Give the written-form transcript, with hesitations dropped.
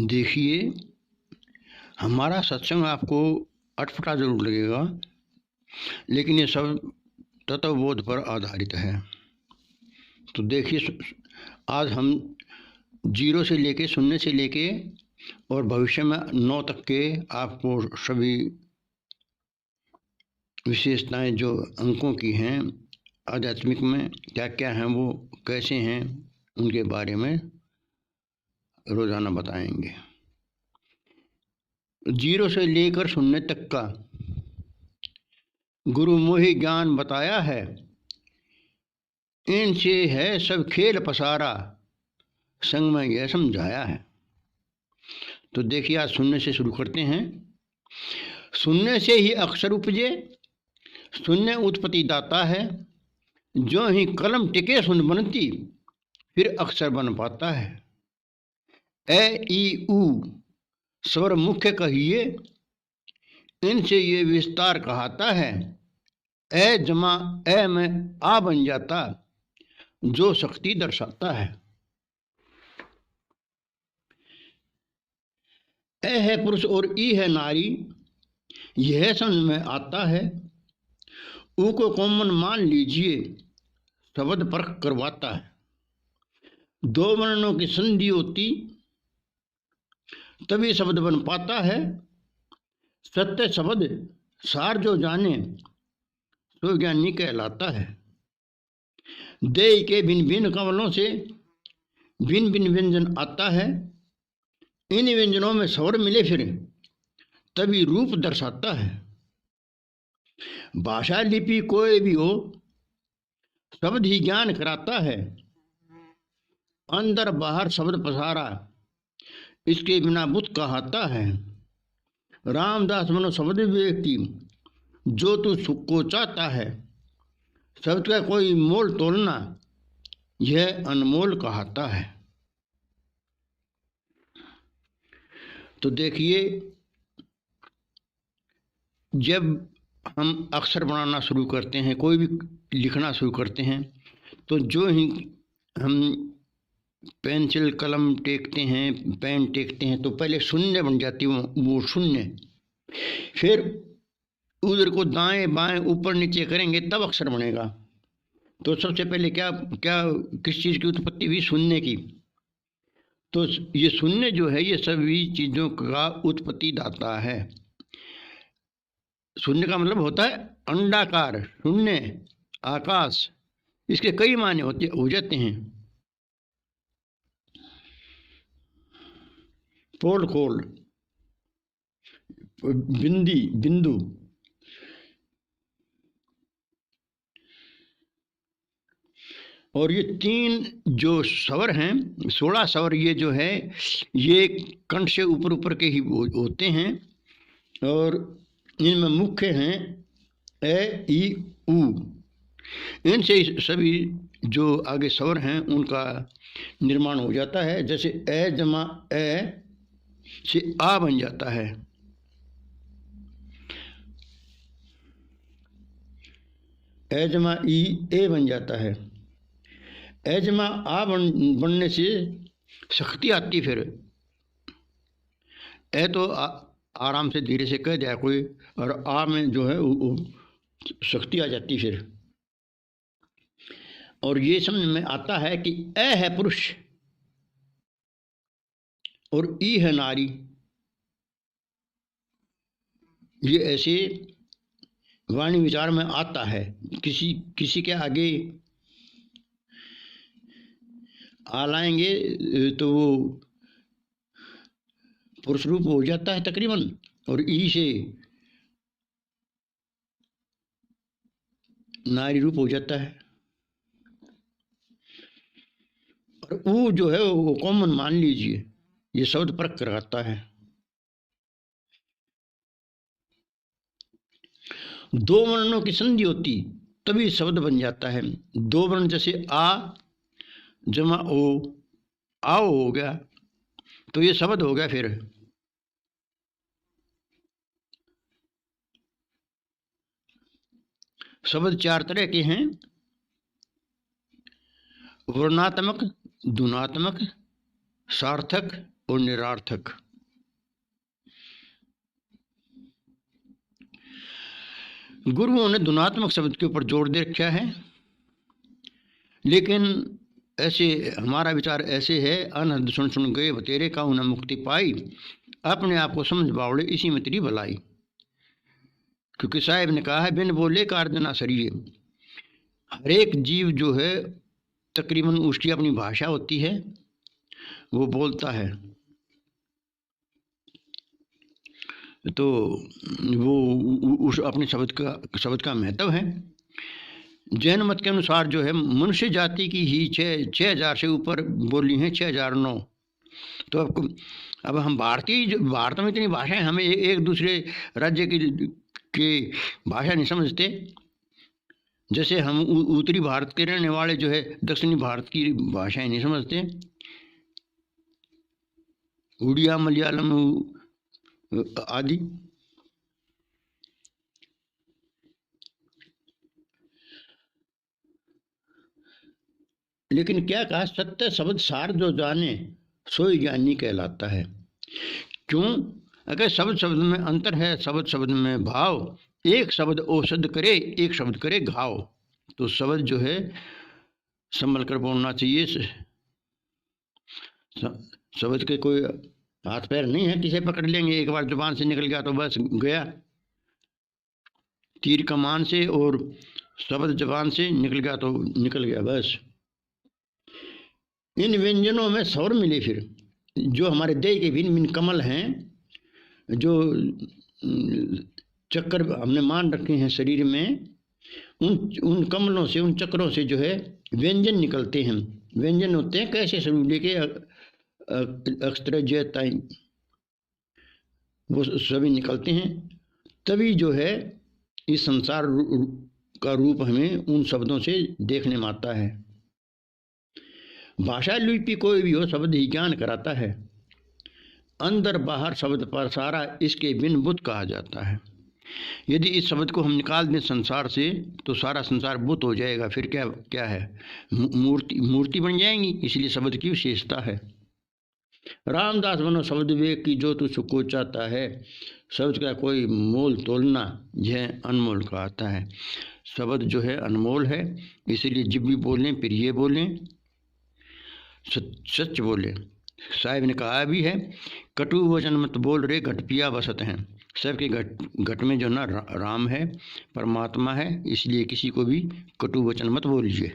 देखिए, हमारा सत्संग आपको अटपटा जरूर लगेगा, लेकिन ये सब तत्वबोध पर आधारित है। तो देखिए, आज हम 0 से लेके, 0 से लेके और भविष्य में 9 तक के आपको सभी विशेषताएं जो अंकों की हैं आध्यात्मिक में क्या क्या हैं, वो कैसे हैं, उनके बारे में रोजाना बताएंगे। 0 से लेकर 0 तक का गुरु मोहि ज्ञान बताया है, इनसे है सब खेल पसारा, संग में यह समझाया है। तो देखिए, आज 0 से शुरू करते हैं। 0 से ही अक्षर उपजे, 0 उत्पत्ति दाता है, जो ही कलम टिके सुन बनती, फिर अक्षर बन पाता है। ए ई उ स्वर मुख्य कहिए, इनसे ये विस्तार कहाता है। ए जमा ए में आ बन जाता, जो शक्ति दर्शाता है। ए है पुरुष और ई है नारी, यह समझ में आता है। ऊ को कॉमन मान लीजिए, शब्द परख करवाता है। 2 वर्णों की संधि होती, तभी शब्द बन पाता है। सत्य शब्द सार जो जाने, तो ज्ञानी कहलाता है। देह के भिन्न भिन्न कमलों से भिन्न भिन्न व्यंजन आता है। इन व्यंजनों में स्वर मिले फिर तभी रूप दर्शाता है। भाषा लिपि कोई भी हो, शब्द ही ज्ञान कराता है। अंदर बाहर शब्द पसारा, इसके बिना बुत कहाता है। रामदास मनो शब्द व्यक्ति, जो तू सुख को चाहता है। शब्द का कोई मोल तोलना, यह अनमोल कहाता है। तो देखिए, जब हम अक्षर बनाना शुरू करते हैं, कोई भी लिखना शुरू करते हैं, तो जो ही हम पेंसिल कलम टेकते हैं, पेन टेकते हैं, तो पहले 0 बन जाती है वो 0। फिर उधर को दाएं बाएं ऊपर नीचे करेंगे तब अक्षर बनेगा। तो सबसे पहले क्या क्या किस चीज़ की उत्पत्ति हुई? 0 की। तो ये 0 जो है, ये सभी चीज़ों का उत्पत्ति दाता है। 0 का मतलब होता है अंडाकार, 0 आकाश। इसके कई माने हो जाते हैं। पोल खोल, बिंदी बिंदु। और ये 3 जो स्वर हैं, 16 स्वर, ये जो है ये कंठ से ऊपर ऊपर के ही होते हैं। और इनमें मुख्य हैं ए ई उ। इनसे सभी जो आगे स्वर हैं उनका निर्माण हो जाता है। जैसे ए जमा ए से आ बन जाता है। ए जमा ई ए बन जाता है। ए जमा आ बनने से शक्ति आती। फिर ए तो आराम से धीरे से कह दिया कोई, और आ में जो है वो शक्ति आ जाती फिर। और ये समझ में आता है कि ए है पुरुष और ई है नारी। ये ऐसे वाणी विचार में आता है। किसी के आगे आ लाएंगे तो वो पुरुष रूप हो जाता है तकरीबन, और ई से नारी रूप हो जाता है। और वो जो है वो कॉमन मान लीजिए, ये शब्द परख कराता है। 2 वर्णों की संधि होती, तभी शब्द बन जाता है। 2 वर्ण जैसे आ जमा ओ, आओ हो गया, तो ये शब्द हो गया। फिर शब्द 4 तरह के हैं: वर्णात्मक, धुनात्मक, सार्थक और निरार्थक। गुरुओं ने ध्वन्यात्मक शब्द के ऊपर जोर दे रखा है, लेकिन ऐसे हमारा विचार ऐसे है, अनहद सुन सुन गए बतेरे का उन्हें मुक्ति पाई, अपने आप को समझ बावड़े इसी में तेरी भलाई। क्योंकि साहिब ने कहा है, बिन बोले कार्य ना सरिये। हर एक जीव जो है तकरीबन उसकी अपनी भाषा होती है, वो बोलता है, तो वो उस अपने शब्द का महत्व है। जैन मत के अनुसार जो है मनुष्य जाति की ही 6,000 से ऊपर बोली हैं, 6,009। तो अब हम भारत में इतनी भाषाएं, हमें एक दूसरे राज्य की भाषा नहीं समझते। जैसे हम उत्तरी भारत के रहने वाले जो है दक्षिणी भारत की भाषाएं नहीं समझते, उड़िया, मलयालम आदि। लेकिन क्या कहा, सत्य शब्द सार जो जाने सोई ज्ञानी कहलाता है। क्यों? अगर शब्द में अंतर है, शब्द में भाव, एक शब्द औषध करे, एक शब्द करे घाव, तो शब्द जो है संभल कर बोलना चाहिए। शब्द के कोई हाथ पैर नहीं है, किसे पकड़ लेंगे, एक बार जुबान से निकल गया तो बस गया, तीर कमान से और शब्द जुबान से निकल गया तो निकल गया बस। इन व्यंजनों में स्वर मिले, फिर जो हमारे देह के भिन्न भिन्न कमल हैं, जो चक्कर हमने मान रखे हैं शरीर में, उन कमलों से, उन चक्रों से जो है व्यंजन निकलते हैं। व्यंजन होते हैं कैसे स्वरूप लेके, अक्षर जय, वो सभी निकलते हैं। तभी जो है इस संसार का रूप हमें उन शब्दों से देखने में आता है। भाषा लिपि कोई भी हो, शब्द ही ज्ञान कराता है। अंदर बाहर शब्द पर सारा, इसके बिन बुत कहा जाता है। यदि इस शब्द को हम निकाल दें संसार से, तो सारा संसार बुत हो जाएगा। फिर क्या है, मूर्ति बन जाएंगी। इसलिए शब्द की विशेषता है। रामदास बनो शब्द विवेक की, जो तू सुको चाहता है। शब्द का कोई मोल तोलना, यह अनमोल का आता है। शब्द जो है अनमोल है, इसलिए जब भी बोलें फिर ये बोलें, सच बोलें। साहिब ने कहा भी है, कटु वचन मत बोल रे घट पिया बसत हैं। सबके घट में जो ना राम है, परमात्मा है, इसलिए किसी को भी कटु वचन मत बोलिए।